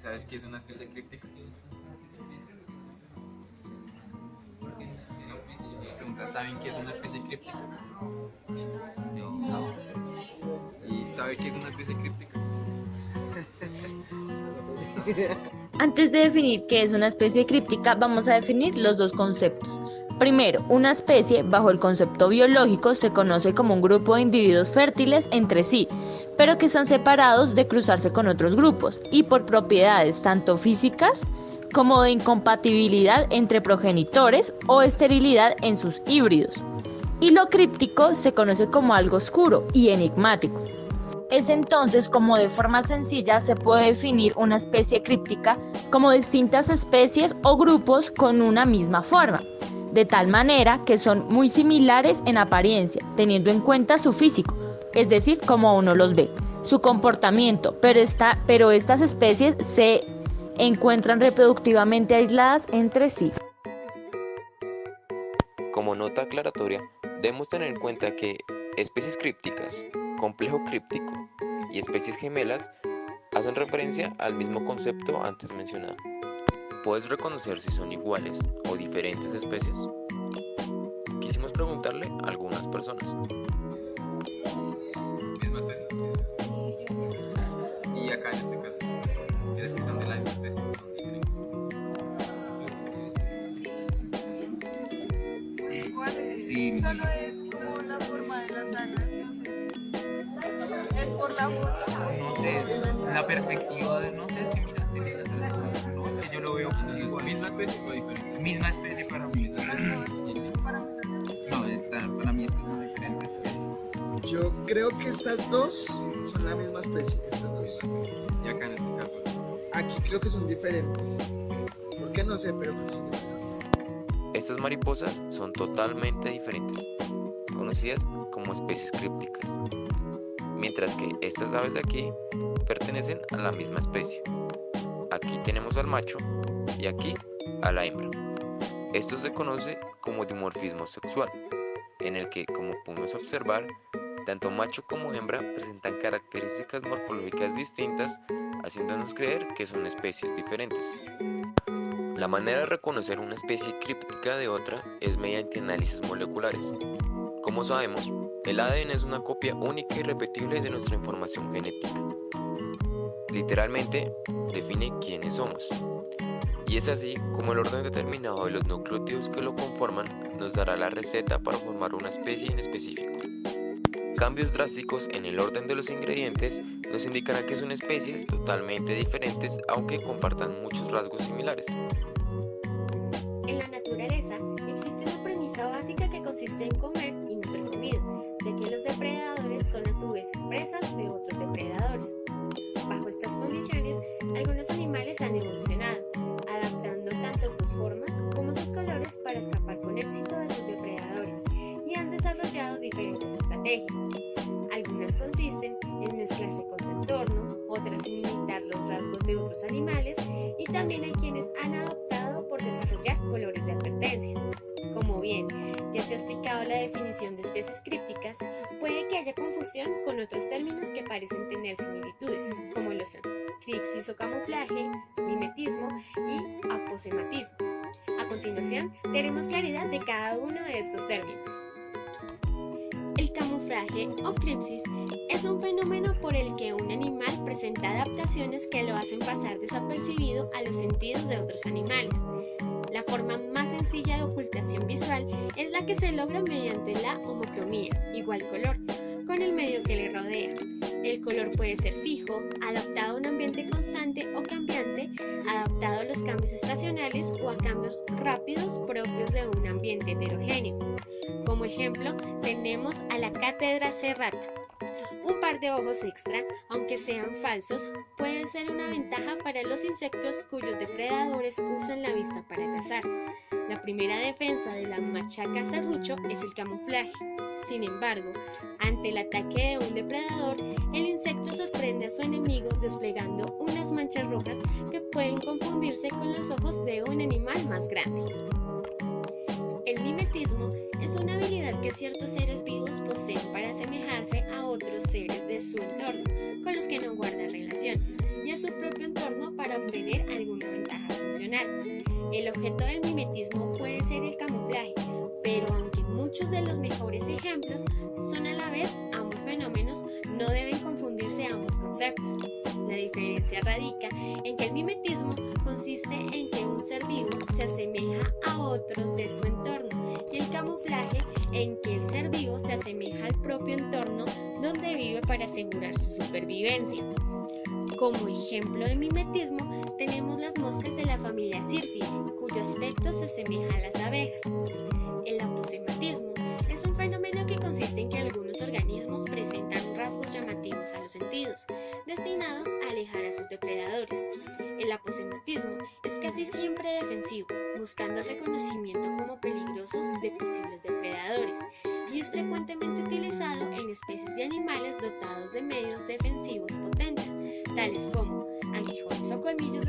¿Sabes qué es una especie críptica? Pregunta, ¿saben qué es una especie críptica? No. ¿Y sabe qué es una especie críptica? Antes de definir qué es una especie críptica, vamos a definir los dos conceptos. Primero, una especie, bajo el concepto biológico, se conoce como un grupo de individuos fértiles entre sí, pero que están separados de cruzarse con otros grupos, y por propiedades tanto físicas como de incompatibilidad entre progenitores o esterilidad en sus híbridos. Y lo críptico se conoce como algo oscuro y enigmático. Es entonces como de forma sencilla se puede definir una especie críptica como distintas especies o grupos con una misma forma, de tal manera que son muy similares en apariencia, teniendo en cuenta su físico, es decir, como uno los ve, su comportamiento, pero estas especies se encuentran reproductivamente aisladas entre sí. Como nota aclaratoria, debemos tener en cuenta que especies crípticas, complejo críptico y especies gemelas hacen referencia al mismo concepto antes mencionado. ¿Puedes reconocer si son iguales o diferentes especies? Quisimos preguntarle a algunas personas. Misma especie. Y acá en este caso, ¿crees que son de la misma especie o son diferentes? Sí, solo es como la forma de las alas, no sé si es por la forma. No sé, es la perspectiva de, no sé, es que mira, no, es que yo lo veo como igual. ¿Misma especie o diferente? Misma especie para mí. No, para mí estas son diferentes especies. Yo creo que estas dos son la misma especie, estas dos. Y acá en este caso, Aquí creo que son diferentes. ¿Por qué? No sé, pero creo que son diferentes. Estas mariposas son totalmente diferentes, conocidas como especies crípticas, mientras que estas aves de aquí pertenecen a la misma especie. Aquí tenemos al macho y aquí a la hembra. Esto se conoce como dimorfismo sexual, en el que, como podemos observar, tanto macho como hembra presentan características morfológicas distintas, haciéndonos creer que son especies diferentes. La manera de reconocer una especie críptica de otra es mediante análisis moleculares. Como sabemos, el ADN es una copia única y repetible de nuestra información genética. Literalmente, define quiénes somos. Y es así como el orden determinado de los nucleótidos que lo conforman nos dará la receta para formar una especie en específico. Cambios drásticos en el orden de los ingredientes nos indicarán que son especies totalmente diferentes, aunque compartan muchos rasgos similares. En la naturaleza existe una premisa básica que consiste en comer y no ser comido, ya que los depredadores son a su vez presas de otros depredadores. Bajo estas condiciones, algunos animales han evolucionado, adaptando tanto sus formas como sus colores para escapar con éxito de sus depredadores, y han desarrollado diferentes estrategias. Algunas consisten en mezclarse con su entorno, otras en imitar los rasgos de otros animales, y también hay quienes han adoptado por desarrollar colores de advertencia. Como bien ya se ha explicado la definición de especies crípticas, puede que haya confusión con otros términos que parecen tener similitudes, como lo son cripsis o camuflaje, mimetismo y aposematismo. A continuación, daremos claridad de cada uno de estos términos. El camuflaje o cripsis es un fenómeno por el que un animal presenta adaptaciones que lo hacen pasar desapercibido a los sentidos de otros animales. La forma más sencilla de ocultación visual es la que se logra mediante la homocromía, igual color, con el medio que le rodea. El color puede ser fijo, adaptado a un ambiente constante o cambiante, adaptado a los cambios estacionales o a cambios rápidos propios de un ambiente heterogéneo. Como ejemplo, tenemos a la cátedra serrata. Un par de ojos extra, aunque sean falsos, pueden ser una ventaja para los insectos cuyos depredadores usan la vista para cazar. La primera defensa de la machaca serrucho es el camuflaje. Sin embargo, ante el ataque de un depredador, el insecto sorprende a su enemigo desplegando unas manchas rojas que pueden confundirse con los ojos de un animal más grande. El mimetismo es una habilidad que ciertos seres vivos poseen para asemejarse a otros seres de su entorno, con los que no guardan relación, y a su propio entorno para obtener alguna ventaja funcional. El objeto del mimetismo puede ser el camuflaje, pero aunque muchos de los mejores ejemplos son a la vez ambos fenómenos, no deben confundirse ambos conceptos. La diferencia radica en que el mimetismo consiste en que un ser vivo se asemeja a otros de su entorno y el camuflaje en que el ser vivo se asemeja al propio entorno donde vive para asegurar su supervivencia. Como ejemplo de mimetismo tenemos las moscas de la familia Syrphidae, cuyo aspecto se asemeja a las abejas. El aposematismo es un fenómeno que consiste en que algunos organismos presentan rasgos llamativos a los sentidos, destinados a alejar a sus depredadores. El aposematismo es casi siempre defensivo, buscando el reconocimiento como peligrosos de posibles depredadores, y es frecuentemente utilizado en especies de animales dotados de medios defensivos potentes, tales como aguijones o colmillos